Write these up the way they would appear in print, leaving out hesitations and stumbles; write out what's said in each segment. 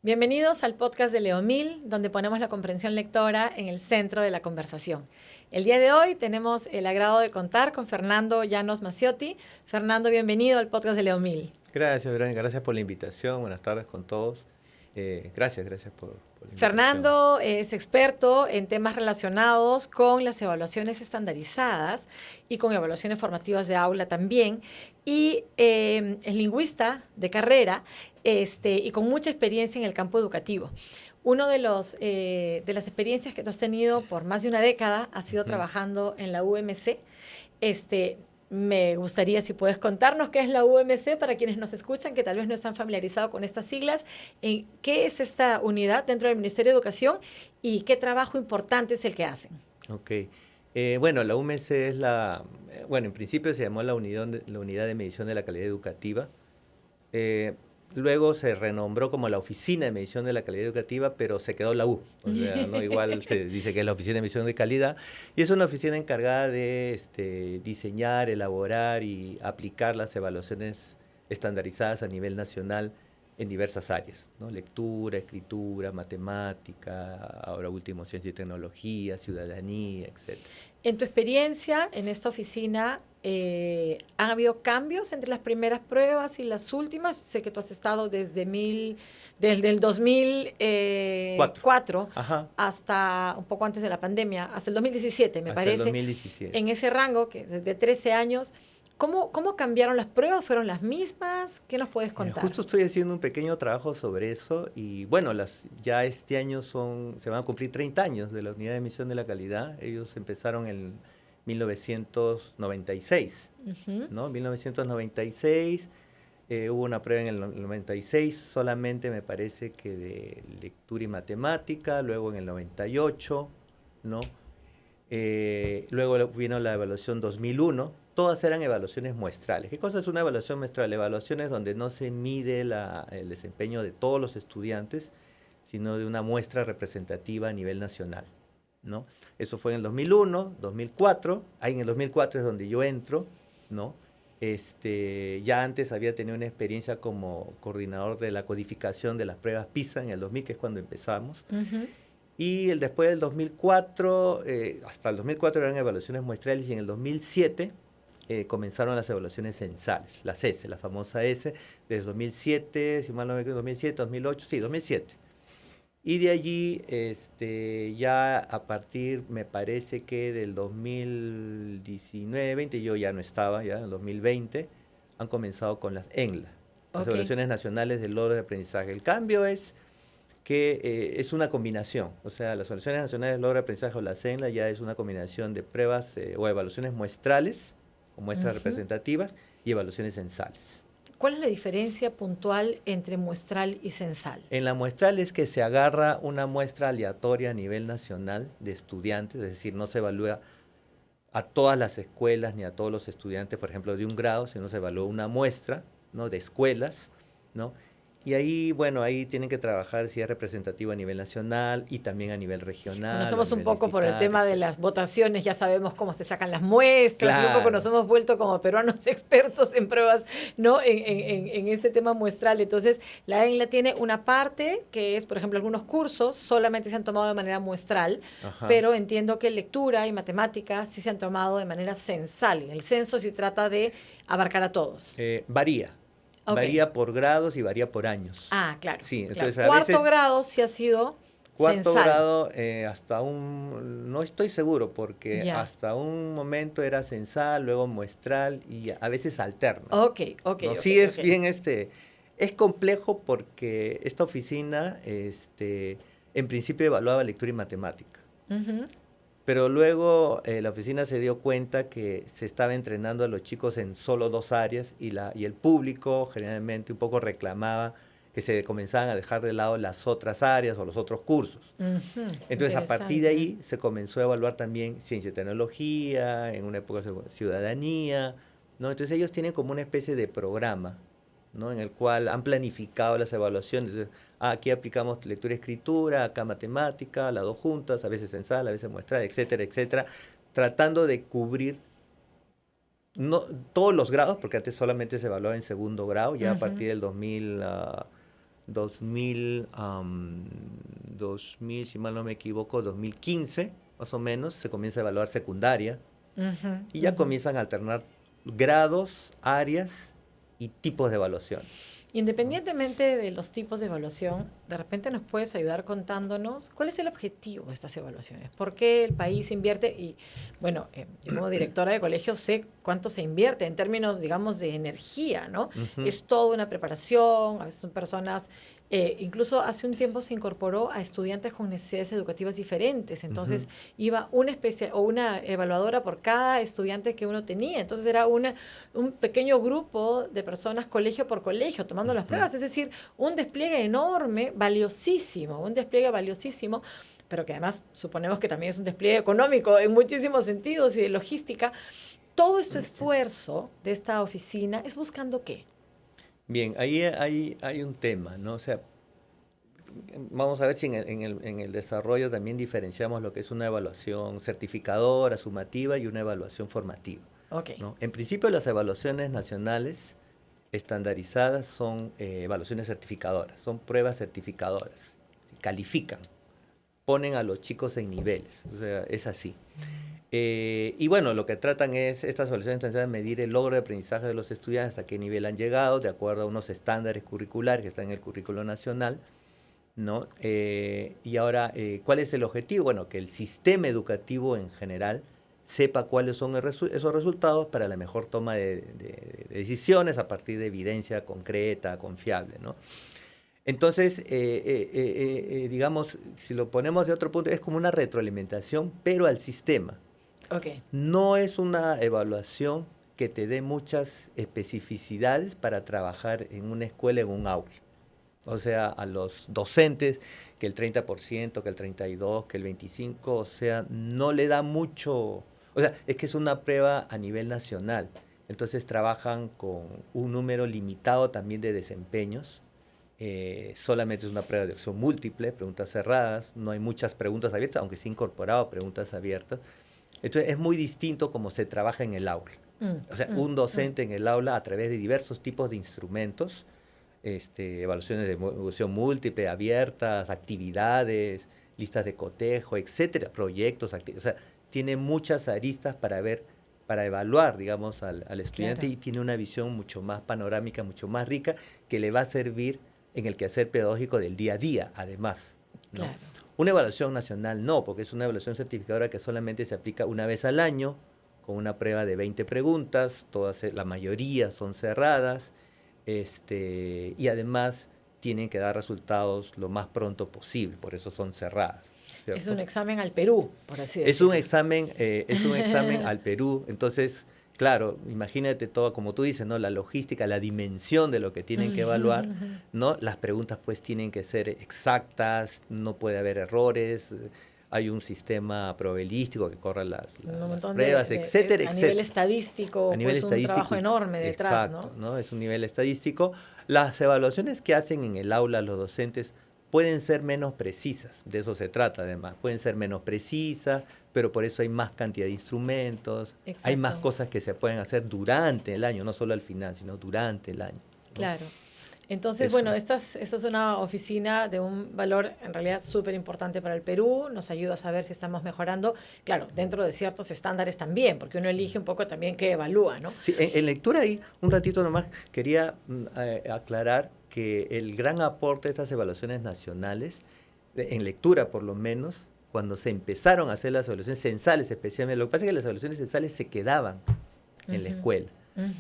Bienvenidos al podcast de Leomil, donde ponemos la comprensión lectora en el centro de la conversación. El día de hoy tenemos el agrado de contar con Fernando Llanos Maciotti. Fernando, bienvenido al podcast de Leomil. Gracias, Verónica. Gracias por la invitación. Buenas tardes con todos. Gracias por la invitación. Fernando es experto en temas relacionados con las evaluaciones estandarizadas y con evaluaciones formativas de aula también. Y es lingüista de carrera y con mucha experiencia en el campo educativo. Uno de las experiencias que tú has tenido por más de una década ha sido trabajando en la UMC. Me gustaría si puedes contarnos qué es la UMC para quienes nos escuchan, que tal vez no están familiarizados con estas siglas. ¿Qué es esta unidad dentro del Ministerio de Educación y qué trabajo importante es el que hacen? Ok. Bueno, la UMC es en principio se llamó la unidad de medición de la calidad educativa. Luego se renombró como la Oficina de Medición de la Calidad Educativa, pero se quedó la U. O sea, ¿no? Igual se dice que es la Oficina de Medición de Calidad. Y es una oficina encargada de diseñar, elaborar y aplicar las evaluaciones estandarizadas a nivel nacional en diversas áreas, ¿no? Lectura, escritura, matemática, ahora último ciencia y tecnología, ciudadanía, etc. En tu experiencia en esta oficina, ¿han habido cambios entre las primeras pruebas y las últimas? Sé que tú has estado desde el 2004 hasta un poco antes de la pandemia, hasta el 2017, me parece. Hasta el 2017. En ese rango, que desde 13 años, ¿cómo cambiaron las pruebas? ¿Fueron las mismas? ¿Qué nos puedes contar? Justo estoy haciendo un pequeño trabajo sobre eso y bueno, ya este año se van a cumplir 30 años de la Unidad de Medición de la Calidad. Ellos empezaron en 1996, ¿no? 1996, hubo una prueba en el 96 solamente, me parece que de lectura y matemática, luego en el 98, ¿no? Luego vino la evaluación 2001, todas eran evaluaciones muestrales. ¿Qué cosa es una evaluación muestral? Evaluaciones donde no se mide el desempeño de todos los estudiantes, sino de una muestra representativa a nivel nacional, ¿no? Eso fue en el 2001, 2004, ahí en el 2004 es donde yo entro, ¿no? Ya antes había tenido una experiencia como coordinador de la codificación de las pruebas PISA en el 2000, que es cuando empezamos. Y después del 2004, hasta el 2004 eran evaluaciones muestrales y en el 2007 comenzaron las evaluaciones censales, las S, la famosa S, desde 2007, si mal no me equivoco, 2007, 2008, sí, 2007. Y de allí, ya a partir, me parece que del 2019-20, yo ya no estaba, ya en el 2020, han comenzado con las ENLA, las evaluaciones nacionales del logro de aprendizaje. El cambio es que es una combinación, o sea, las evaluaciones nacionales del logro de aprendizaje o las ENLA ya es una combinación de pruebas o evaluaciones muestrales, o muestras representativas, y evaluaciones censales. ¿Cuál es la diferencia puntual entre muestral y censal? En la muestral es que se agarra una muestra aleatoria a nivel nacional de estudiantes, es decir, no se evalúa a todas las escuelas ni a todos los estudiantes, por ejemplo, de un grado, sino se evalúa una muestra, ¿no?, de escuelas, ¿no? Y ahí, bueno, ahí tienen que trabajar si es representativo a nivel nacional y también a nivel regional. Conocemos un poco por el tema de las votaciones, ya sabemos cómo se sacan las muestras, claro. Y un poco nos hemos vuelto como peruanos expertos en pruebas, ¿no?, en este tema muestral. Entonces, la ENLA tiene una parte que es, por ejemplo, algunos cursos solamente se han tomado de manera muestral, pero entiendo que lectura y matemática sí se han tomado de manera censal. En el censo sí trata de abarcar a todos. Varía. Varía por grados y varía por años. Ah, claro. Sí, claro. Entonces, Cuarto grado sí ha sido cuarto censal. grado no estoy seguro, porque hasta un momento era censal, luego muestral y a veces alterno. Sí es bien es complejo porque esta oficina en principio evaluaba lectura y matemática. Pero luego la oficina se dio cuenta que se estaba entrenando a los chicos en solo dos áreas y el público generalmente un poco reclamaba que se comenzaban a dejar de lado las otras áreas o los otros cursos. Entonces, a partir de ahí se comenzó a evaluar también ciencia y tecnología, en una época ciudadanía, ¿no? Entonces ellos tienen como una especie de programa, ¿no?, en el cual han planificado las evaluaciones. Entonces, aquí aplicamos lectura y escritura, acá matemática, las dos juntas, a veces censal, a veces muestral, etcétera, etcétera, tratando de cubrir no todos los grados, porque antes solamente se evaluaba en segundo grado, ya a partir del 2000, si mal no me equivoco, 2015, más o menos, se comienza a evaluar secundaria y ya comienzan a alternar grados, áreas y tipos de evaluación. Independientemente de los tipos de evaluación, de repente nos puedes ayudar contándonos cuál es el objetivo de estas evaluaciones, por qué el país invierte y, bueno, yo como directora de colegio sé cuánto se invierte en términos, digamos, de energía, ¿no? Es toda una preparación, a veces son personas, incluso hace un tiempo se incorporó a estudiantes con necesidades educativas diferentes, entonces iba una evaluadora por cada estudiante que uno tenía, entonces era un pequeño grupo de personas colegio por colegio tomando las pruebas, es decir, un despliegue enorme, un despliegue valiosísimo, pero que además suponemos que también es un despliegue económico en muchísimos sentidos y de logística. Todo este esfuerzo de esta oficina es buscando ¿qué? Bien, ahí hay un tema, ¿no? O sea, vamos a ver si en el desarrollo también diferenciamos lo que es una evaluación certificadora, sumativa y una evaluación formativa. Okay. ¿No? En principio, las evaluaciones nacionales estandarizadas son evaluaciones certificadoras, son pruebas certificadoras, califican, ponen a los chicos en niveles, o sea, es así. Y bueno, lo que tratan es, estas evaluaciones estandarizadas, medir el logro de aprendizaje de los estudiantes, hasta qué nivel han llegado, de acuerdo a unos estándares curriculares que están en el currículo nacional, ¿no? Y ahora, ¿cuál es el objetivo? Bueno, que el sistema educativo en general sepa cuáles son esos resultados para la mejor toma de decisiones a partir de evidencia concreta, confiable, ¿no? Entonces, digamos, si lo ponemos de otro punto, es como una retroalimentación, pero al sistema. Okay. No es una evaluación que te dé muchas especificidades para trabajar en una escuela, en un aula. O sea, a los docentes, que el 30%, que el 32%, que el 25%, o sea, no le da mucho. O sea, es que es una prueba a nivel nacional. Entonces trabajan con un número limitado también de desempeños. Solamente es una prueba de opción múltiple, preguntas cerradas. No hay muchas preguntas abiertas, aunque sí he incorporado preguntas abiertas. Entonces es muy distinto cómo se trabaja en el aula. O sea, un docente en el aula a través de diversos tipos de instrumentos, evaluaciones de evaluación múltiple, abiertas, actividades, listas de cotejo, etcétera, proyectos, o sea, tiene muchas aristas para evaluar, digamos, al estudiante, claro. Y tiene una visión mucho más panorámica, mucho más rica, que le va a servir en el quehacer pedagógico del día a día, además, ¿no? Claro. Una evaluación nacional no, porque es una evaluación certificadora que solamente se aplica una vez al año, con una prueba de 20 preguntas, la mayoría son cerradas, y además tienen que dar resultados lo más pronto posible, por eso son cerradas, ¿cierto? Es un examen al Perú, por así decirlo. Es un examen al Perú, entonces, claro, imagínate todo, como tú dices, ¿no? La logística, la dimensión de lo que tienen que evaluar, ¿no? Las preguntas pues tienen que ser exactas, no puede haber errores, hay un sistema probabilístico que corre las pruebas, etcétera. A nivel estadístico, pues un trabajo enorme detrás, exacto, ¿no? Es un nivel estadístico. Las evaluaciones que hacen en el aula los docentes pueden ser menos precisas, de eso se trata además, pueden ser menos precisas, pero por eso hay más cantidad de instrumentos, exacto. Hay más cosas que se pueden hacer durante el año, no solo al final, sino durante el año, ¿no? Claro. Entonces, bueno, esto es una oficina de un valor en realidad súper importante para el Perú, nos ayuda a saber si estamos mejorando, claro, dentro de ciertos estándares también, porque uno elige un poco también qué evalúa, ¿no? Sí, en lectura ahí, un ratito nomás, quería aclarar que el gran aporte de estas evaluaciones nacionales, en lectura por lo menos, cuando se empezaron a hacer las evaluaciones censales especialmente, lo que pasa es que las evaluaciones censales se quedaban en la escuela.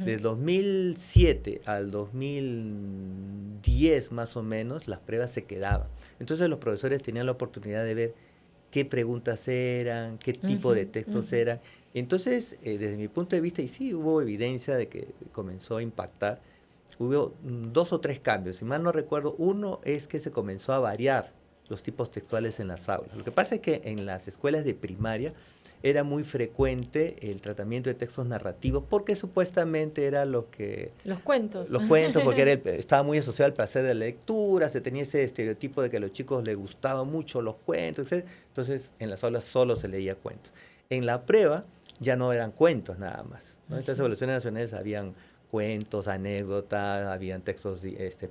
De 2007 al 2010 más o menos, las pruebas se quedaban. Entonces los profesores tenían la oportunidad de ver qué preguntas eran, qué tipo de textos eran. Entonces, desde mi punto de vista, y sí hubo evidencia de que comenzó a impactar, hubo 2 o 3 cambios. Si mal no recuerdo, uno es que se comenzó a variar los tipos textuales en las aulas. Lo que pasa es que en las escuelas de primaria era muy frecuente el tratamiento de textos narrativos porque supuestamente era lo que... Los cuentos. Los cuentos, porque estaba muy asociado al placer de la lectura, se tenía ese estereotipo de que a los chicos les gustaban mucho los cuentos, etc. Entonces en las aulas solo se leía cuentos. En la prueba ya no eran cuentos nada más, ¿no? Estas evaluaciones nacionales habían cuentos, anécdotas, habían textos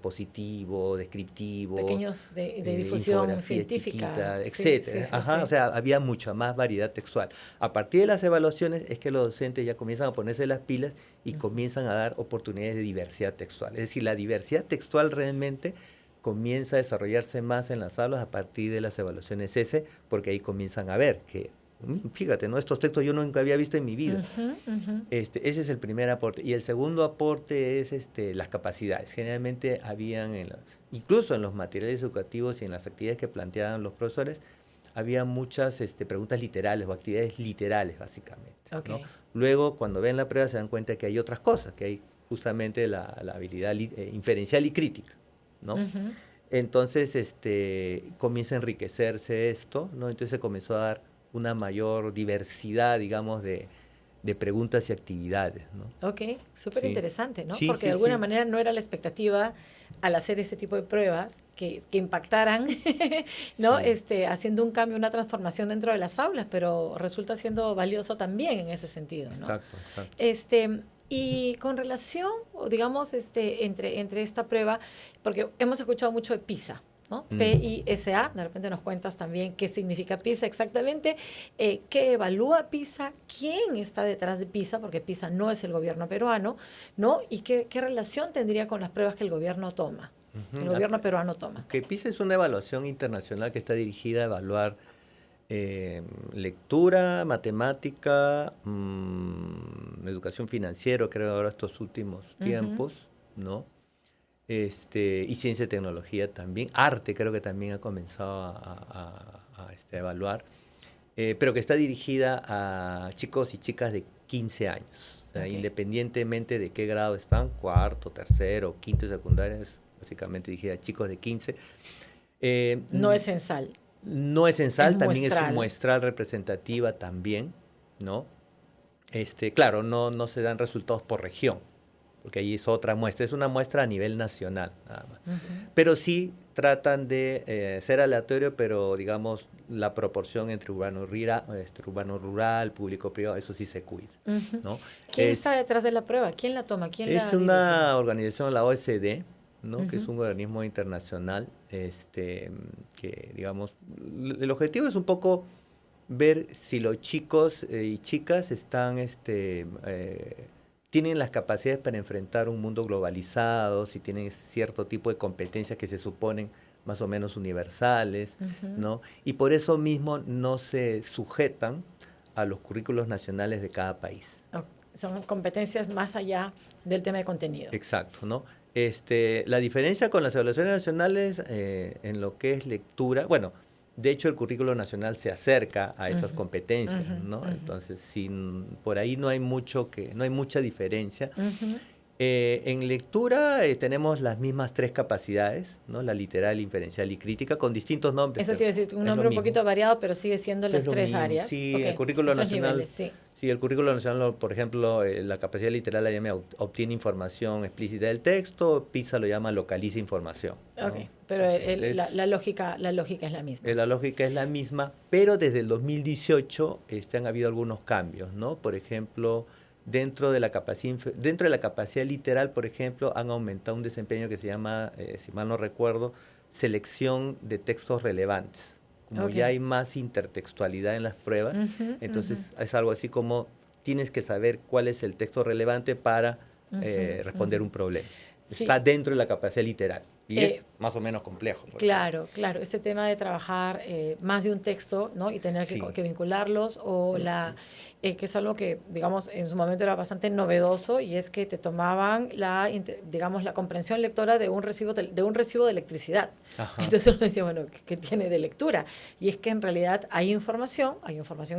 positivos, descriptivos, pequeños de difusión infografías científica, chiquitas, sí, etcétera. sí, sí, Ajá, sí. o sea, había mucha más variedad textual. A partir de las evaluaciones es que los docentes ya comienzan a ponerse las pilas y comienzan a dar oportunidades de diversidad textual. Es decir, la diversidad textual realmente comienza a desarrollarse más en las aulas a partir de las evaluaciones S, porque ahí comienzan a ver que, fíjate, ¿no? Estos textos yo nunca había visto en mi vida. Ese es el primer aporte. Y el segundo aporte es las capacidades. Generalmente habían, incluso en los materiales educativos y en las actividades que planteaban los profesores, había muchas preguntas literales o actividades literales, básicamente. Okay. ¿No? Luego, cuando ven la prueba, se dan cuenta que hay otras cosas, que hay justamente la habilidad inferencial y crítica, ¿no? Entonces, comienza a enriquecerse esto, ¿no? Entonces se comenzó a dar una mayor diversidad, digamos, de preguntas y actividades, ¿no? Ok, súper interesante, ¿no? Sí, Porque sí, de alguna sí. manera no era la expectativa al hacer ese tipo de pruebas que impactaran, ¿no? Sí. Haciendo un cambio, una transformación dentro de las aulas, pero resulta siendo valioso también en ese sentido, ¿no? Exacto, exacto. Y con relación, digamos, entre esta prueba, porque hemos escuchado mucho de PISA, ¿no? PISA, de repente nos cuentas también qué significa PISA exactamente, qué evalúa PISA, quién está detrás de PISA, porque PISA no es el gobierno peruano, ¿no? Y qué relación tendría con las pruebas que el gobierno toma, el gobierno peruano toma. Que PISA es una evaluación internacional que está dirigida a evaluar lectura, matemática, educación financiera, creo ahora estos últimos tiempos, ¿no? Y ciencia y tecnología también, arte creo que también ha comenzado a evaluar, pero que está dirigida a chicos y chicas de 15 años, o sea, independientemente de qué grado están, cuarto, tercero, quinto y secundaria, es básicamente dirigida a chicos de 15. No es censal. No es censal, Es también muestral. es muestral representativa también, ¿no? Claro, no se dan resultados por región, porque ahí es otra muestra, es una muestra a nivel nacional, nada más. Pero sí tratan de ser aleatorio, pero digamos la proporción entre urbano rural, público privado, eso sí se cuida, ¿no? ¿Quién está detrás de la prueba? ¿Quién la toma? ¿Quién es la una dirige? organización, la OSD, ¿no? Que es un organismo internacional, que digamos, el objetivo es un poco ver si los chicos y chicas están, tienen las capacidades para enfrentar un mundo globalizado, si tienen cierto tipo de competencias que se suponen más o menos universales, ¿no? Y por eso mismo no se sujetan a los currículos nacionales de cada país. Son competencias más allá del tema de contenido. Exacto, ¿no? La diferencia con las evaluaciones nacionales en lo que es lectura, bueno, de hecho el currículo nacional se acerca a esas competencias, ¿no? Entonces, por ahí no hay mucha diferencia. En lectura tenemos las mismas 3 capacidades, ¿no? La literal, inferencial y crítica, con distintos nombres. Eso te iba a decir, un nombre un poquito variado, pero sigue siendo las 3 áreas. Sí, el currículo nacional. Niveles, sí. Sí, el currículo nacional, por ejemplo, la capacidad literal la llama obtiene información explícita del texto, PISA lo llama localiza información, ¿no? Pero la lógica es la misma. La lógica es la misma, pero desde el 2018 han habido algunos cambios, ¿no? Por ejemplo, dentro de la capacidad literal, por ejemplo, han aumentado un desempeño que se llama, si mal no recuerdo, selección de textos relevantes. Como ya hay más intertextualidad en las pruebas, entonces es algo así como tienes que saber cuál es el texto relevante para responder un problema. Sí. Está dentro de la capacidad literal y es más o menos complejo. Claro, claro. Ese tema de trabajar más de un texto, ¿no? Y tener que vincularlos o que es algo que, digamos, en su momento era bastante novedoso y es que te tomaban la comprensión lectora de un recibo de electricidad. Ajá. Entonces uno decía, bueno, ¿qué tiene de lectura? Y es que en realidad hay información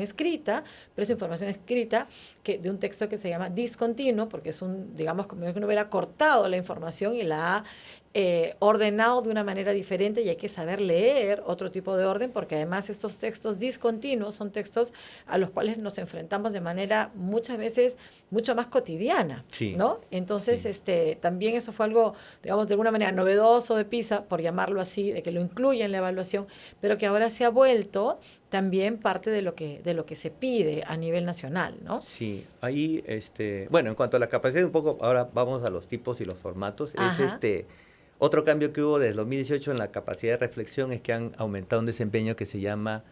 escrita, pero es información escrita de un texto que se llama discontinuo, porque es digamos, como que uno hubiera cortado la información y la ha ordenado de una manera diferente y hay que saber leer otro tipo de orden, porque además estos textos discontinuos son textos a los cuales nos enfrentamos de manera muchas veces mucho más cotidiana, Sí, ¿no? Entonces, sí. también eso fue algo, digamos, de alguna manera novedoso de PISA, por llamarlo así, de que lo incluye en la evaluación, pero que ahora se ha vuelto también parte de lo que se pide a nivel nacional, ¿no? Sí, ahí, bueno, en cuanto a la capacidad, un poco, ahora vamos a los tipos y los formatos. Ajá. Otro cambio que hubo desde 2018 en la capacidad de reflexión es que han aumentado un desempeño que se llama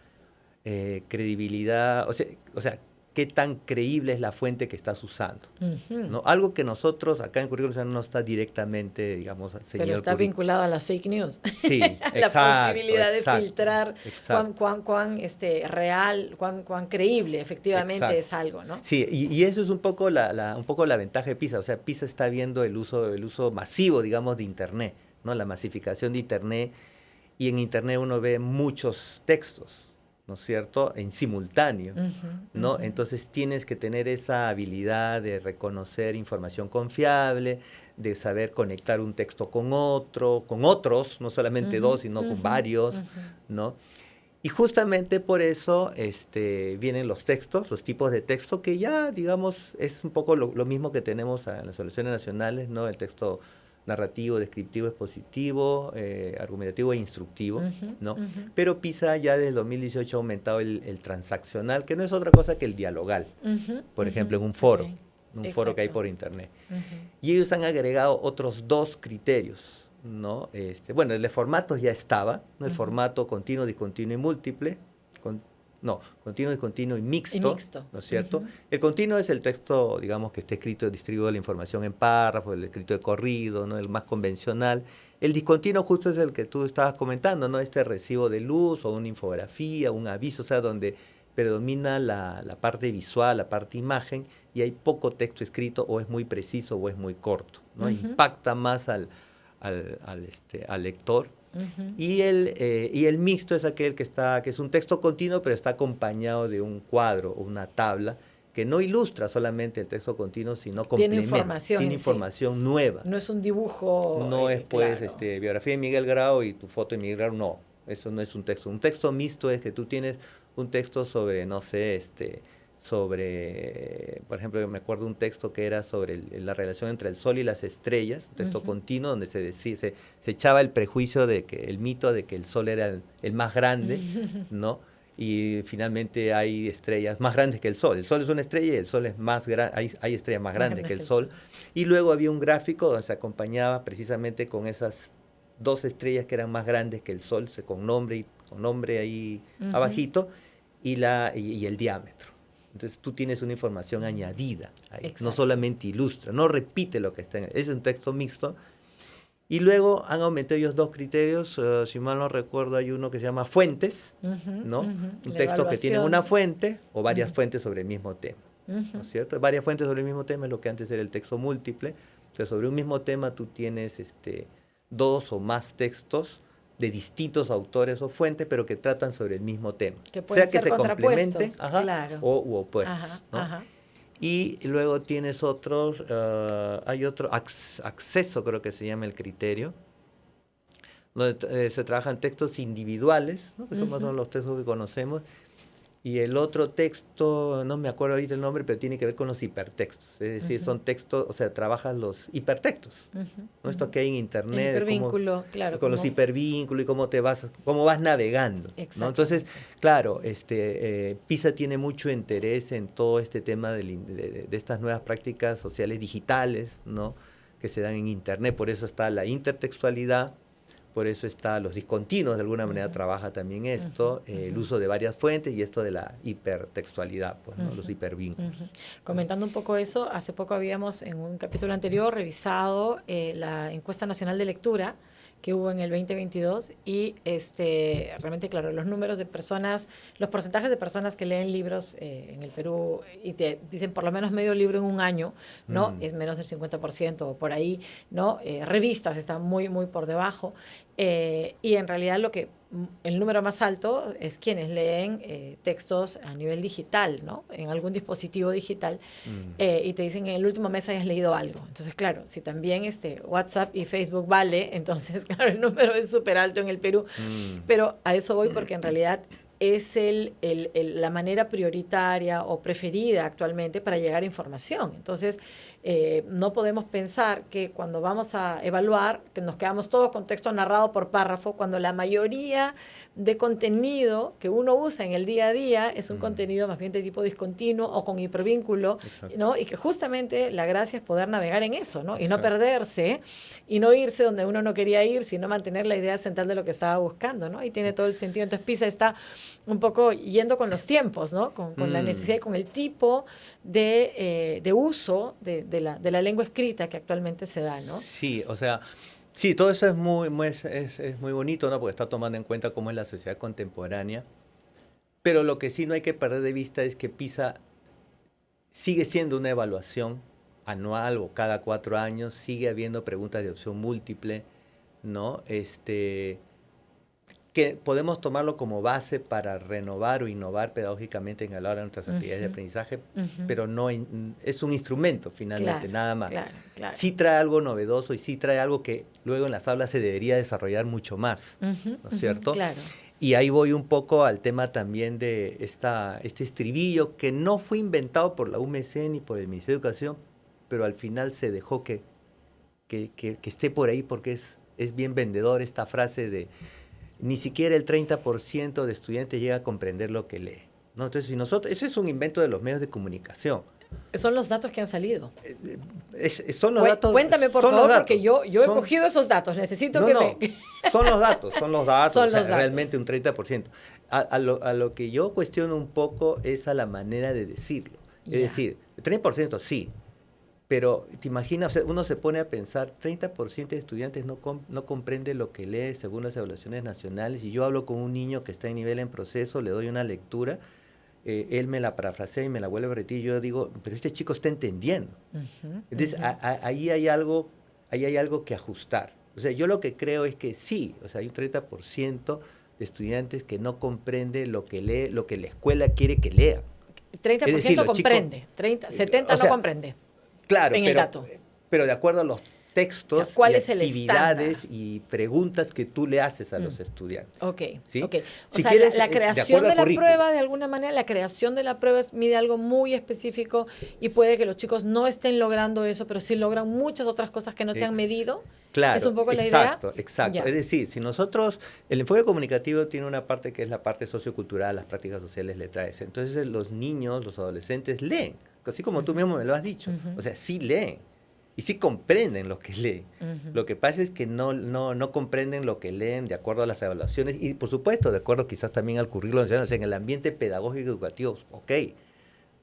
credibilidad, o sea, qué tan creíble es la fuente que estás usando, Ujú. ¿no? Algo que nosotros acá en Currículum Nacional no está directamente, digamos, Pero ceñido al está currículum. vinculado a las fake news. Sí, La exacto, posibilidad de exacto, filtrar exacto. cuán real, cuán creíble efectivamente Exacto. es algo, ¿no? Sí, y eso es un poco un poco la ventaja de PISA. O sea, PISA está viendo el uso masivo, digamos, de Internet, ¿no? La masificación de Internet. Y en Internet uno ve muchos textos, ¿no es cierto? En simultáneo, Ujú, ¿no? ujú, Entonces tienes que tener esa habilidad de reconocer información confiable, de saber conectar un texto con otro, con otros, no solamente ujú, dos, sino con ujú, varios, ujú. ¿no? Y justamente por eso vienen los textos, los tipos de texto, que ya, digamos, es un poco lo mismo que tenemos en las soluciones nacionales, ¿no? El texto narrativo, descriptivo, expositivo, argumentativo e instructivo, Ujú, ¿no? ujú, Pero PISA ya desde el 2018 ha aumentado el transaccional, que no es otra cosa que el dialogal, ujú, por ujú. ejemplo, en Ok, un foro que hay exacto. por internet. Ujú, Y ellos han agregado otros dos criterios, ¿no? Bueno, el de formatos ya estaba, ¿no? El ujú. formato continuo, discontinuo y múltiple, con, no, continuo, discontinuo y Y mixto, mixto. ¿no es cierto? Ujú, El continuo es el texto, digamos, que está escrito, distribuido la información en párrafos, el escrito de corrido, ¿no? El más convencional. El discontinuo justo es el que tú estabas comentando, ¿no? Este recibo de luz o una infografía, un aviso, o sea, donde predomina la parte visual, la parte imagen, y hay poco texto escrito, o es muy preciso o es muy corto, ¿no? ujú, Impacta más al lector. ujú. Y el mixto es aquel que es un texto continuo, pero está acompañado de un cuadro o una tabla que no ilustra solamente el texto continuo, sino Tiene complementa, información tiene en sí. información nueva. No es un dibujo, No es pues claro. biografía de Miguel Grau y tu foto de Miguel Grau, no, eso no es un texto. Un texto mixto es que tú tienes un texto sobre, no sé, por ejemplo, me acuerdo un texto que era sobre la relación entre el sol y las estrellas, un texto Ujú. continuo donde se echaba el prejuicio de que el mito de que el sol era el más grande, ¿no? Y finalmente hay estrellas más grandes que el sol. El sol es una estrella y el sol es más grande, hay estrellas más Más grandes grande que que el el sol. sol. Y luego había un gráfico donde se acompañaba precisamente con esas dos estrellas que eran más grandes que el Sol, con nombre ahí Ujú. abajito, y el diámetro. Entonces tú tienes una información añadida ahí, no Exacto. solamente ilustra, no repite lo que está es un texto mixto. Y luego han aumentado ellos dos criterios, si mal no recuerdo hay uno que se llama fuentes, Ujú, ¿no? ujú. Un La texto que tiene una evaluación. fuente o varias Ujú, fuentes sobre el mismo tema. ¿No ujú. es cierto? Varias fuentes sobre el mismo tema es lo que antes era el texto múltiple. O sea, sobre un mismo tema tú tienes dos o más textos de distintos autores o fuentes, pero que tratan sobre el mismo tema. Que pueden Sea que ser se complementen, contrapuestos, ajá, claro. u opuestos, Ajá, ¿no? ajá. Y luego tienes otros, hay otro, acceso creo que se llama el criterio, donde se trabajan textos individuales, ¿no? Que son más o Ujú, menos los textos que conocemos, y el otro texto, no me acuerdo ahorita el nombre, pero tiene que ver con los hipertextos. Es decir, ujú, son textos, o sea, trabajas los hipertextos. ujú, ¿No? ujú. Esto que hay en El internet, de cómo, hipervínculo, claro, con los como hipervínculos y cómo vas navegando, ¿no? Entonces, exactamente. claro, PISA tiene mucho interés en todo este tema de estas nuevas prácticas sociales digitales, ¿no? Que se dan en internet. Por eso está la intertextualidad, por eso está los discontinuos, de alguna manera Ujú, trabaja también ujú, esto, el ujú, uso de varias fuentes y esto de la hipertextualidad, pues, ¿no? Los ujú, hipervínculos. ujú. Comentando un poco eso, hace poco habíamos en un capítulo anterior revisado la encuesta nacional de lectura que hubo en el 2022 y realmente, claro, los números de personas, los porcentajes de personas que leen libros en el Perú y te dicen por lo menos medio libro en un año, ¿no? Mm, Es menos del 50% o por ahí, ¿no? Revistas están muy, muy por debajo y en realidad lo que el número más alto es quienes leen textos a nivel digital, ¿no? En algún dispositivo digital, y te dicen en el último mes hayas leído algo. Entonces, claro, si también WhatsApp y Facebook vale, entonces, claro, el número es súper alto en el Perú. Pero a eso voy porque en realidad es la manera prioritaria o preferida actualmente para llegar a información. Entonces, no podemos pensar que cuando vamos a evaluar, que nos quedamos todos con texto narrado por párrafo, cuando la mayoría de contenido que uno usa en el día a día es un contenido más bien de tipo discontinuo o con hipervínculo, ¿no? Y que justamente la gracia es poder navegar en eso, ¿no? Y no perderse y no irse donde uno no quería ir, sino mantener la idea central de lo que estaba buscando, ¿no? Y tiene todo el sentido. Entonces, PISA está un poco yendo con los tiempos, ¿no? Con la necesidad y con el tipo de uso de la lengua escrita que actualmente se da, ¿no? Sí, o sea, sí, todo eso es muy bonito, ¿no? Porque está tomando en cuenta cómo es la sociedad contemporánea. Pero lo que sí no hay que perder de vista es que PISA sigue siendo una evaluación anual o cada 4 años, sigue habiendo preguntas de opción múltiple, ¿no? Que podemos tomarlo como base para renovar o innovar pedagógicamente en la hora de nuestras actividades de aprendizaje, pero no es un instrumento finalmente, nada más. Claro. Sí trae algo novedoso y sí trae algo que luego en las aulas se debería desarrollar mucho más, ¿no es cierto? Claro. Y ahí voy un poco al tema también de este estribillo que no fue inventado por la UMC ni por el Ministerio de Educación, pero al final se dejó que esté por ahí porque es bien vendedor esta frase de ni siquiera el 30% de estudiantes llega a comprender lo que lee, ¿no? Entonces, eso es un invento de los medios de comunicación. Son los datos que han salido. Son los datos. Cuéntame, por favor, porque yo he cogido esos datos. Necesito son los datos. Son los datos. Realmente un 30%. A lo que yo cuestiono un poco es a la manera de decirlo. Es decir, el 30% sí. Pero te imaginas, uno se pone a pensar, 30% de estudiantes no comprende lo que lee según las evaluaciones nacionales, y yo hablo con un niño que está en nivel en proceso, le doy una lectura, él me la parafrasea y me la vuelve a repetir, y yo digo, pero este chico está entendiendo. Entonces, ahí hay algo que ajustar. O sea, yo lo que creo es que sí, o sea, hay un 30% de estudiantes que no comprende lo que lee, lo que la escuela quiere que lea. 30% decir, comprende, 70% no comprende. Claro, en el dato. Pero de acuerdo a los textos, ¿cuál y es actividades y preguntas que tú le haces a los estudiantes. Ok. ¿Sí? O si sea, quieres, la creación de la prueba, de alguna manera, la creación de la prueba mide algo muy específico y puede que los chicos no estén logrando eso, pero sí logran muchas otras cosas que no se han medido. Claro, es un poco la idea. Exacto. Ya. Es decir, si nosotros, el enfoque comunicativo tiene una parte que es la parte sociocultural, las prácticas sociales le traes. Entonces los niños, los adolescentes leen, así como tú mismo me lo has dicho. O sea, sí leen y sí comprenden lo que leen. Lo que pasa es que no comprenden lo que leen de acuerdo a las evaluaciones y, por supuesto, de acuerdo quizás también al currículo nacional, o sea, en el ambiente pedagógico educativo, ok,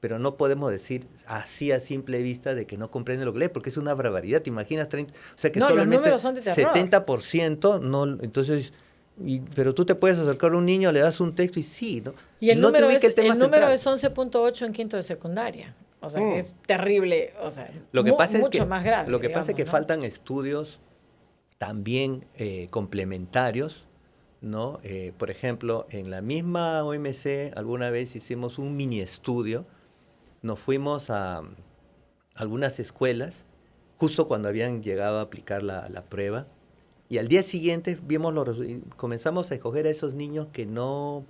pero no podemos decir así a simple vista de que no comprende lo que lee, porque es una barbaridad. ¿Te imaginas? 30, o sea, que solamente los números son de terror. 70% no, entonces... pero tú te puedes acercar a un niño, le das un texto y sí, ¿no? Y el no número, te el número es 11.8 en quinto de secundaria. O sea, que es terrible, o sea, lo que pasa mucho es que, más grave. Lo que pasa es que ¿no? faltan estudios también complementarios, ¿no? Por ejemplo, en la misma OMC alguna vez hicimos un mini estudio, nos fuimos a algunas escuelas, justo cuando habían llegado a aplicar la prueba, y al día siguiente comenzamos a escoger a esos niños que no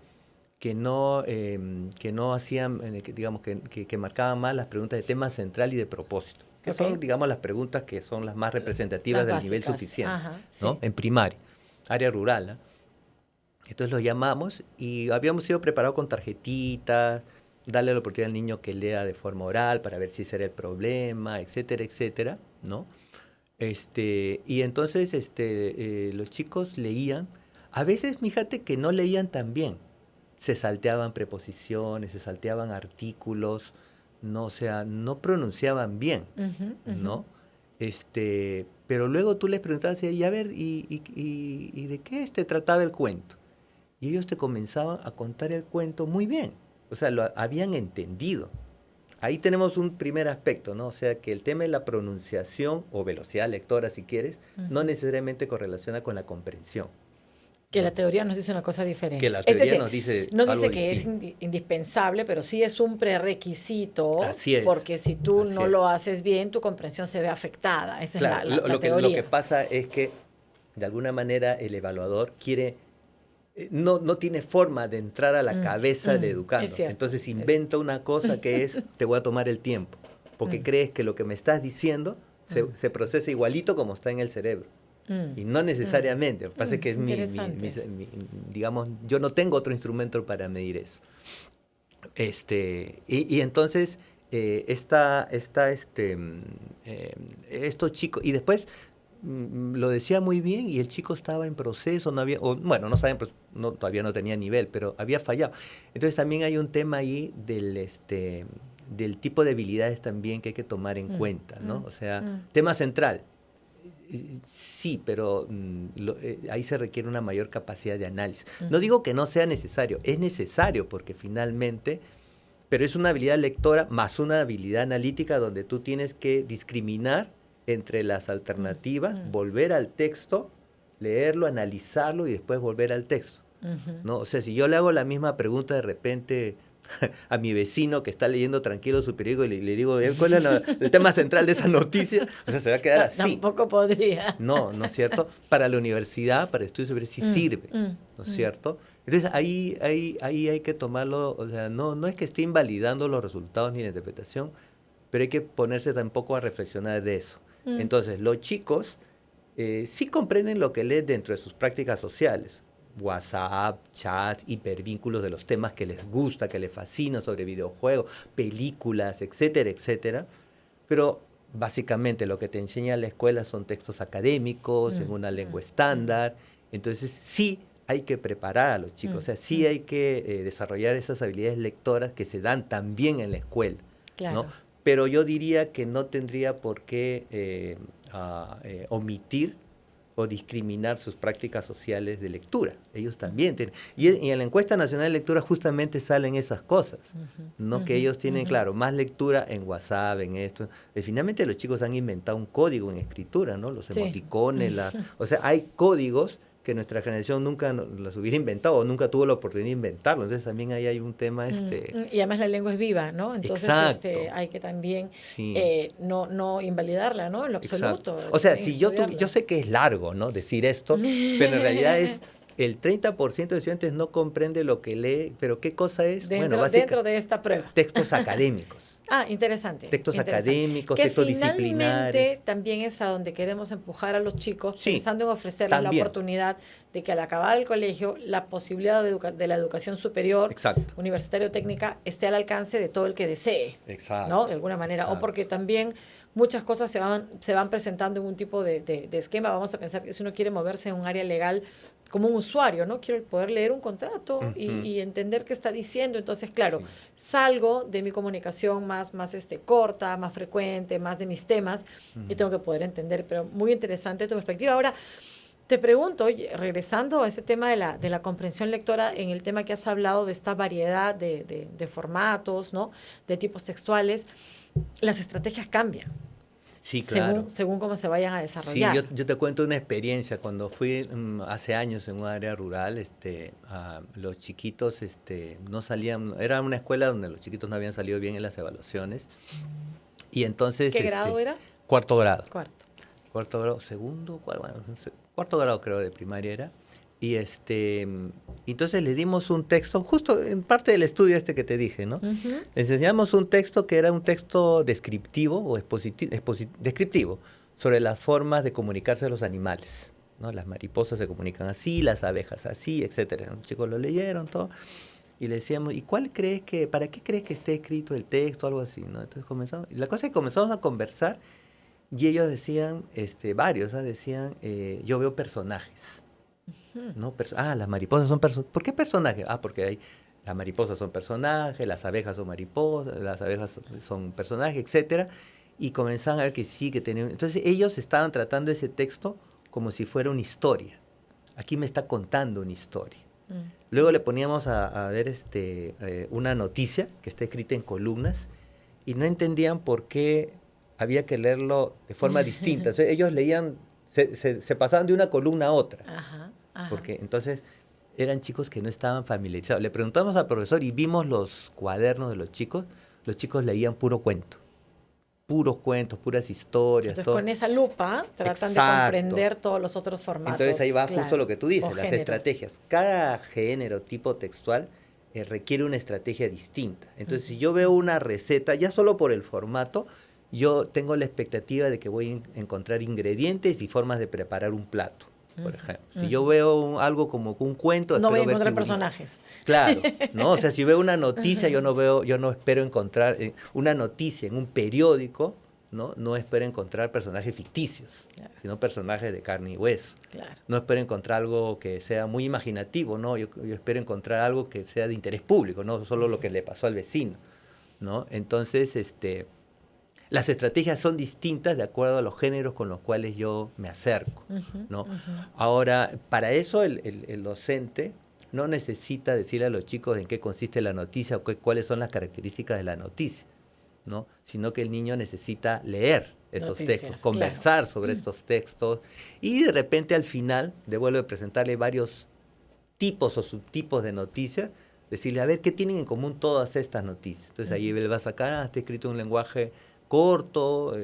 hacían, digamos, que marcaban más las preguntas de tema central y de propósito, que son, digamos, las preguntas que son las más representativas del nivel suficiente, ¿no? En primaria, área rural, ¿no? Entonces los llamamos y habíamos sido preparados con tarjetitas, darle la oportunidad al niño que lea de forma oral para ver si ese era el problema, etcétera, etcétera, ¿no? Y entonces los chicos leían, a veces, fíjate que no leían tan bien, se salteaban preposiciones, se salteaban artículos, no, o sea, no pronunciaban bien, ¿no? Pero luego tú les preguntabas, y a ver, ¿y de qué trataba el cuento? Y ellos te comenzaban a contar el cuento muy bien, o sea, lo habían entendido. Ahí tenemos un primer aspecto, ¿no? O sea, que el tema de la pronunciación o velocidad lectora, si quieres, no necesariamente correlaciona con la comprensión. Que la teoría nos dice una cosa diferente. Que la teoría nos dice no algo dice que distinto. es indispensable, pero sí es un prerequisito. Así es. Porque si tú Así no es. lo haces bien, tu comprensión se ve afectada. Esa Claro, es la teoría. lo que pasa es que de alguna manera el evaluador quiere, no tiene forma de entrar a la cabeza de educando. Es cierto, Entonces inventa una cosa que es, te voy a tomar el tiempo, porque crees que lo que me estás diciendo se procesa igualito como está en el cerebro. Y no necesariamente, lo que pasa es que es digamos, yo no tengo otro instrumento para medir eso. Y entonces estos chicos, y después lo decía muy bien, y el chico estaba en proceso, no había, bueno, no saben, todavía no tenía nivel, pero había fallado. Entonces también hay un tema ahí del tipo de habilidades también que hay que tomar en cuenta, ¿no? O sea, tema central. Sí, pero ahí se requiere una mayor capacidad de análisis. No digo que no sea necesario, es necesario porque finalmente, pero es una habilidad lectora más una habilidad analítica donde tú tienes que discriminar entre las alternativas, volver al texto, leerlo, analizarlo y después volver al texto, ¿no? O sea, si yo le hago la misma pregunta de repente a mi vecino que está leyendo tranquilo su periódico y le digo, ¿cuál es el tema central de esa noticia? O sea, se va a quedar así. Tampoco podría. No, ¿no es cierto? Para la universidad, para estudios superiores, sí sirve, ¿no es cierto? Entonces, ahí hay que tomarlo, o sea, no es que esté invalidando los resultados ni la interpretación, pero hay que ponerse tampoco a reflexionar de eso. Entonces, los chicos sí comprenden lo que leen dentro de sus prácticas sociales. WhatsApp, chat, hipervínculos de los temas que les gusta, que les fascina, sobre videojuegos, películas, etcétera, etcétera. Pero básicamente lo que te enseña la escuela son textos académicos, en una lengua estándar. Entonces sí hay que preparar a los chicos, o sea, sí hay que desarrollar esas habilidades lectoras que se dan también en la escuela, Claro. ¿no? Pero yo diría que no tendría por qué omitir o discriminar sus prácticas sociales de lectura. Ellos también tienen. Y en la encuesta nacional de lectura justamente salen esas cosas, ¿no? Que ellos tienen, claro, más lectura en WhatsApp, en esto. Finalmente los chicos han inventado un código en escritura, ¿no? Los emoticones, o sea, hay códigos que nuestra generación nunca los hubiera inventado o nunca tuvo la oportunidad de inventarlo. Entonces también ahí hay un tema... Y además la lengua es viva, ¿no? Entonces hay que también no invalidarla, ¿no? En lo absoluto. O sea, si yo sé que es largo, ¿no? Decir esto, pero en realidad es... El 30% de estudiantes no comprende lo que lee, pero ¿qué cosa es? Dentro de esta prueba. Textos académicos. Interesante. Textos académicos, que textos finalmente disciplinares. También es a donde queremos empujar a los chicos, Sí, pensando en ofrecerles también. la oportunidad de que al acabar el colegio, la posibilidad de la educación superior, Exacto. universitaria o técnica, esté al alcance de todo el que desee. Exacto. ¿No? De alguna manera. Exacto. O porque también muchas cosas se van presentando en un tipo de esquema. Vamos a pensar que si uno quiere moverse en un área legal como un usuario, ¿no? Quiero poder leer un contrato y entender qué está diciendo. Entonces, claro, salgo de mi comunicación más corta, más frecuente, más de mis temas, y tengo que poder entender. Pero muy interesante tu perspectiva. Ahora, te pregunto, regresando a ese tema de la comprensión lectora, en el tema que has hablado de esta variedad de formatos, ¿no? De tipos textuales, las estrategias cambian. Sí, claro. Según cómo se vayan a desarrollar. Sí, yo te cuento una experiencia. Cuando fui hace años en un área rural, los chiquitos no salían, era una escuela donde los chiquitos no habían salido bien en las evaluaciones. Y entonces... ¿Qué grado era? Cuarto grado. Cuarto grado, segundo, cuarto grado creo de primaria era. Y entonces le dimos un texto, justo en parte del estudio que te dije, ¿no? Les enseñamos un texto que era un texto descriptivo o descriptivo sobre las formas de comunicarse de los animales, ¿no? Las mariposas se comunican así, las abejas así, etcétera. Los chicos lo leyeron, todo, y le decíamos, ¿y para qué crees que esté escrito el texto? Algo así, ¿no? Entonces la cosa es que comenzamos a conversar y ellos decían, varios, decían, yo veo personajes. ¿No? Las mariposas son personajes. ¿Por qué personajes? Porque las mariposas son personajes, las abejas son mariposas, las abejas son personajes, etcétera. Y comenzaban a ver que sí, que tenían... Entonces ellos estaban tratando ese texto como si fuera una historia. Aquí me está contando una historia. Luego le poníamos a ver una noticia que está escrita en columnas y no entendían por qué había que leerlo de forma distinta. Entonces ellos leían, se pasaban de una columna a otra. Ajá. Ajá. Porque entonces eran chicos que no estaban familiarizados. Le preguntamos al profesor y vimos los cuadernos de los chicos leían puros cuentos, puras historias. Entonces, todo. con esa lupa tratan Exacto. de comprender todos los otros formatos. Entonces ahí va claro, justo lo que tú dices, o las géneros. estrategias. Cada género, tipo textual, requiere una estrategia distinta. Entonces, si yo veo una receta, ya solo por el formato, yo tengo la expectativa de que voy a encontrar ingredientes y formas de preparar un plato, por ejemplo. Si yo veo algo como un cuento, no voy a espero ver encontrar personajes. Claro, ¿no? O sea, si veo una noticia, yo no espero encontrar una noticia en un periódico, no espero encontrar personajes ficticios, Claro. sino personajes de carne y hueso. Claro. No espero encontrar algo que sea muy imaginativo, ¿no? Yo espero encontrar algo que sea de interés público, no solo lo que le pasó al vecino, ¿no? Entonces, las estrategias son distintas de acuerdo a los géneros con los cuales yo me acerco, ¿no? Ahora, para eso el docente no necesita decirle a los chicos en qué consiste la noticia o cuáles son las características de la noticia, ¿no? Sino que el niño necesita leer esos Noticias, textos, conversar sobre estos textos y de repente al final, vuelvo a presentarle varios tipos o subtipos de noticias, decirle, a ver, ¿qué tienen en común todas estas noticias? Entonces ahí él va a sacar, está escrito en un lenguaje corto,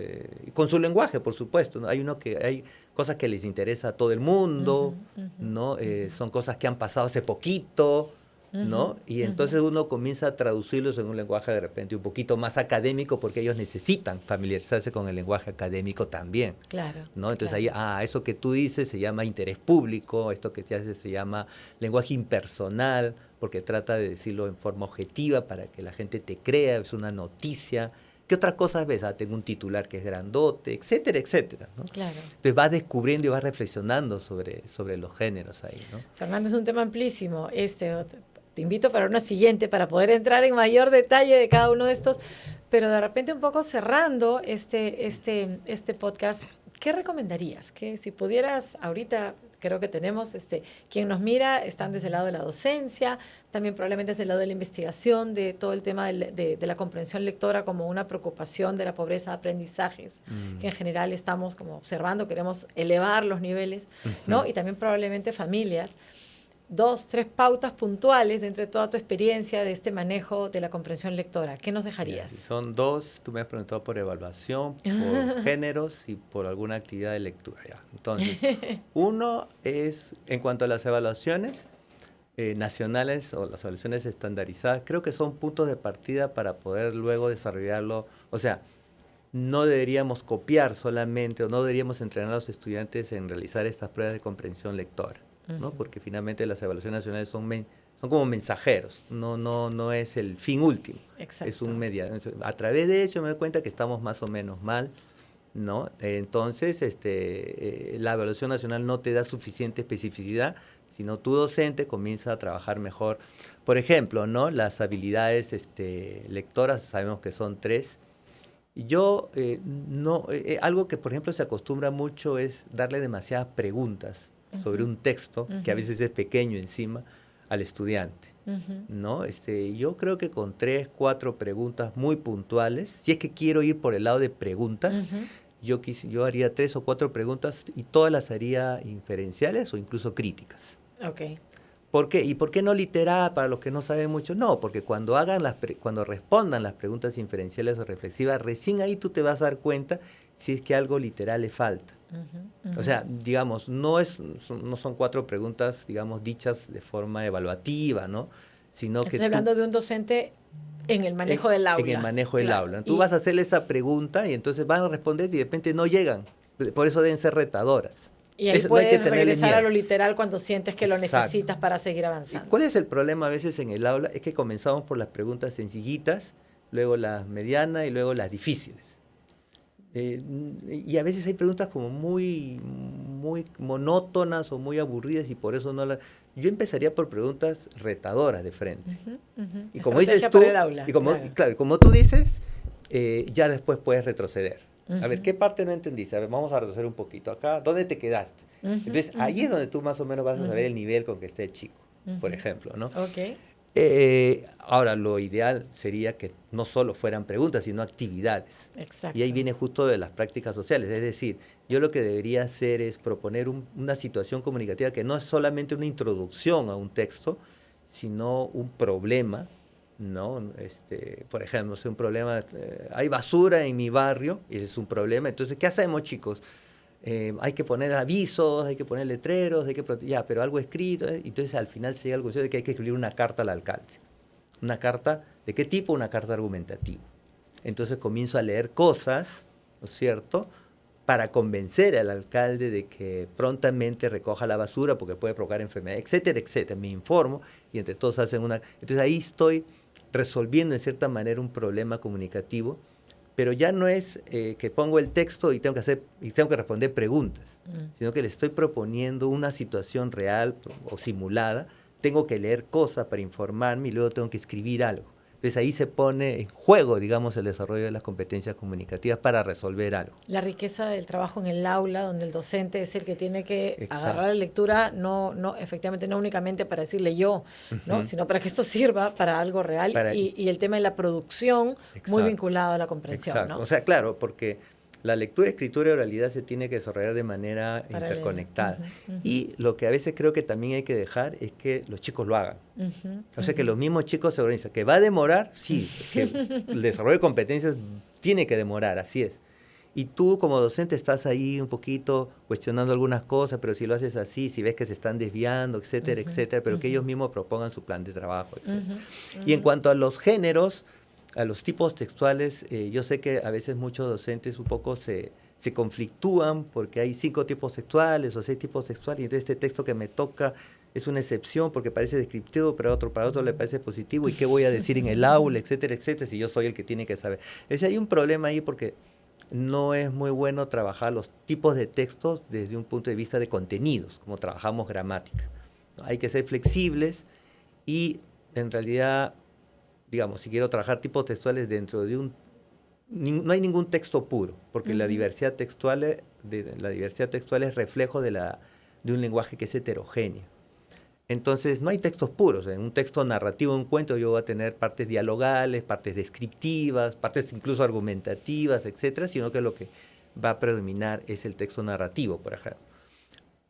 con su lenguaje, por supuesto, ¿no? Hay cosas que les interesa a todo el mundo, ¿no? Son cosas que han pasado hace poquito, ¿no? Y entonces uno comienza a traducirlos en un lenguaje de repente un poquito más académico porque ellos necesitan familiarizarse con el lenguaje académico también. Claro. ¿No? Entonces claro. ahí, eso que tú dices se llama interés público, esto que te hace se llama lenguaje impersonal, porque trata de decirlo en forma objetiva para que la gente te crea, es una noticia. ¿Qué otras cosas ves? Tengo un titular que es grandote, etcétera, etcétera, ¿no? Claro. Entonces vas descubriendo y vas reflexionando sobre los géneros ahí, ¿no? Fernando, es un tema amplísimo. Te invito para una siguiente para poder entrar en mayor detalle de cada uno de estos, pero de repente un poco cerrando este podcast, ¿qué recomendarías? Que si pudieras ahorita, creo que tenemos, quien nos mira, están desde el lado de la docencia, también probablemente desde el lado de la investigación, de todo el tema de la comprensión lectora como una preocupación de la pobreza de aprendizajes, que en general estamos como observando, queremos elevar los niveles, ¿no? Y también probablemente familias. 2, 3 pautas puntuales dentro de toda tu experiencia de este manejo de la comprensión lectora. ¿Qué nos dejarías? Son 2, tú me has preguntado por evaluación, por géneros y por alguna actividad de lectura. Ya. Entonces, 1 es, en cuanto a las evaluaciones nacionales o las evaluaciones estandarizadas, creo que son puntos de partida para poder luego desarrollarlo. O sea, no deberíamos copiar solamente o no deberíamos entrenar a los estudiantes en realizar estas pruebas de comprensión lectora, ¿no? Porque finalmente las evaluaciones nacionales son como mensajeros, no es el fin último. Exacto. Es un mediano. A través de ello me doy cuenta que estamos más o menos mal, ¿no? Entonces, la evaluación nacional no te da suficiente especificidad, sino tu docente comienza a trabajar mejor. Por ejemplo, ¿no? Las habilidades lectoras, sabemos que son 3. Yo, algo que, por ejemplo, se acostumbra mucho es darle demasiadas preguntas sobre un texto, que a veces es pequeño encima, al estudiante, ¿no? Yo creo que con 3, 4 preguntas muy puntuales, si es que quiero ir por el lado de preguntas, yo haría 3 o 4 preguntas y todas las haría inferenciales o incluso críticas. Okay. ¿Por qué? ¿Y por qué no literal para los que no saben mucho? No, porque cuando respondan las preguntas inferenciales o reflexivas, recién ahí tú te vas a dar cuenta si es que algo literal le falta. O sea, digamos, no son 4 preguntas, digamos, dichas de forma evaluativa, ¿no? Sino que estás hablando de un docente en el manejo del aula. En el manejo del claro. aula. Tú vas a hacerle esa pregunta y entonces van a responder y de repente no llegan. Por eso deben ser retadoras. Y ahí eso, puedes no hay que regresar miedo a lo literal cuando sientes que Exacto. lo necesitas para seguir avanzando. ¿Cuál es el problema a veces en el aula? Es que comenzamos por las preguntas sencillitas, luego las medianas y luego las difíciles. Y a veces hay preguntas como muy monótonas o muy aburridas y por eso no las... Yo empezaría por preguntas retadoras de frente. Y como dices tú, como tú dices, ya después puedes retroceder. A ver, ¿qué parte no entendiste? A ver, vamos a retroceder un poquito acá. ¿Dónde te quedaste? Entonces, ahí es donde tú más o menos vas a saber el nivel con que esté el chico, por ejemplo, ¿no? Okay. Ahora, lo ideal sería que no solo fueran preguntas, sino actividades. Exacto. Y ahí viene justo de las prácticas sociales. Es decir, yo lo que debería hacer es proponer una situación comunicativa que no es solamente una introducción a un texto, sino un problema, ¿no? Por ejemplo, no sé, un problema, hay basura en mi barrio, y ese es un problema. Entonces, ¿qué hacemos, chicos? Hay que poner avisos, hay que poner letreros, ya, pero algo escrito. Entonces, al final se llega al concepto de que hay que escribir una carta al alcalde. ¿Una carta de qué tipo? Una carta argumentativa. Entonces comienzo a leer cosas, ¿no es cierto?, para convencer al alcalde de que prontamente recoja la basura porque puede provocar enfermedad, etcétera, etcétera. Me informo y entre todos hacen una... Entonces ahí estoy resolviendo en cierta manera un problema comunicativo, pero ya no es que pongo el texto y tengo que responder preguntas, sino que le estoy proponiendo una situación real o simulada. Tengo que leer cosas para informarme y luego tengo que escribir algo. Entonces ahí se pone en juego, digamos, el desarrollo de las competencias comunicativas para resolver algo. La riqueza del trabajo en el aula, donde el docente es el que tiene que Exacto. agarrar la lectura, efectivamente, no únicamente para decirle yo, ¿no? Sino para que esto sirva para algo real y el tema de la producción, Exacto. muy vinculado a la comprensión. Exacto. ¿no? O sea, claro, porque la lectura, escritura y oralidad se tiene que desarrollar de manera interconectada. Y lo que a veces creo que también hay que dejar es que los chicos lo hagan. O sea, que los mismos chicos se organizan. ¿Que va a demorar? Sí. Que el desarrollo de competencias tiene que demorar, así es. Y tú como docente estás ahí un poquito cuestionando algunas cosas, pero si lo haces así, si ves que se están desviando, etcétera, etcétera, pero que ellos mismos propongan su plan de trabajo, etcétera. Y en cuanto a los géneros, a los tipos textuales, yo sé que a veces muchos docentes un poco se conflictúan porque hay 5 tipos textuales o 6 tipos textuales, y entonces este texto que me toca es una excepción porque parece descriptivo, pero para otro le parece positivo, y qué voy a decir en el aula, etcétera, etcétera, si yo soy el que tiene que saber. Es decir, hay un problema ahí porque no es muy bueno trabajar los tipos de textos desde un punto de vista de contenidos, como trabajamos gramática. Hay que ser flexibles y en realidad, digamos, si quiero trabajar tipos textuales dentro de no hay ningún texto puro, porque la diversidad textual es reflejo de un lenguaje que es heterogéneo. Entonces, no hay textos puros. En un texto narrativo, un cuento, yo voy a tener partes dialogales, partes descriptivas, partes incluso argumentativas, etcétera, sino que lo que va a predominar es el texto narrativo, por ejemplo.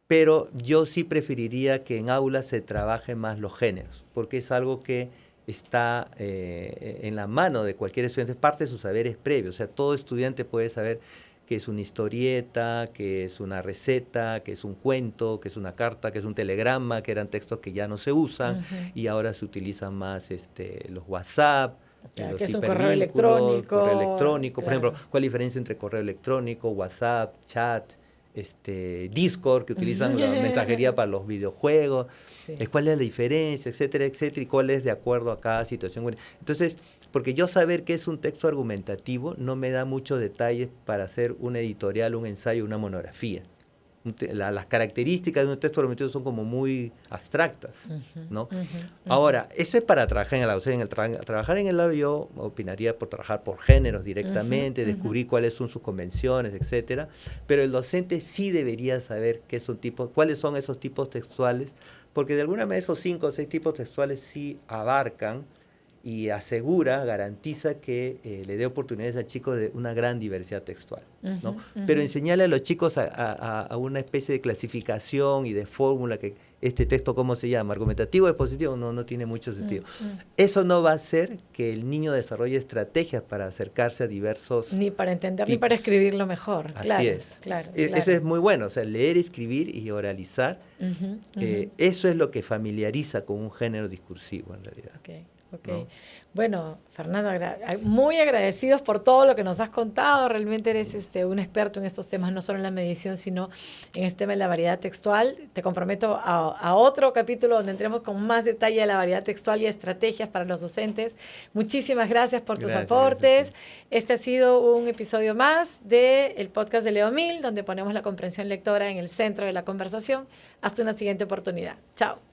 Pero yo sí preferiría que en aulas se trabaje más los géneros, porque es algo que está en la mano de cualquier estudiante, es parte de sus saberes previos. O sea, todo estudiante puede saber que es una historieta, que es una receta, que es un cuento, que es una carta, que es un telegrama, que eran textos que ya no se usan y ahora se utilizan más los WhatsApp, Claro, los que es un correo electrónico. Por ejemplo, ¿cuál es la diferencia entre correo electrónico, WhatsApp, chat, Discord, que utilizan la mensajería para los videojuegos? Sí. ¿Cuál es la diferencia, etcétera, etcétera? Y cuál es de acuerdo a cada situación. Entonces, porque yo saber qué es un texto argumentativo no me da muchos detalles para hacer un editorial, un ensayo, una monografía. Las características de un texto argumentativo son como muy abstractas, ¿no? Ahora, eso es para trabajar en el aula. O sea, trabajar en el aula yo opinaría por trabajar por géneros directamente, descubrir cuáles son sus convenciones, etcétera. Pero el docente sí debería saber cuáles son esos tipos textuales, porque de alguna manera esos 5 o 6 tipos textuales sí abarcan y garantiza que le dé oportunidades al chico de una gran diversidad textual, ¿no? Pero enseñarle a los chicos a una especie de clasificación y de fórmula, que este texto, ¿cómo se llama? ¿Argumentativo o expositivo? No tiene mucho sentido. Eso no va a hacer que el niño desarrolle estrategias para acercarse a diversos ni para entender tipos. Ni para escribirlo mejor. Así es. Claro. Eso es muy bueno, o sea, leer, escribir y oralizar, eso es lo que familiariza con un género discursivo en realidad. Ok. ¿No? Bueno, Fernando, muy agradecidos por todo lo que nos has contado. Realmente eres un experto en estos temas, no solo en la medición, sino en este tema de la variedad textual. Te comprometo a otro capítulo donde entremos con más detalle de la variedad textual y estrategias para los docentes. Muchísimas gracias por tus aportes. Este ha sido un episodio más del podcast de Leo Mil, donde ponemos la comprensión lectora en el centro de la conversación. Hasta una siguiente oportunidad. Chao.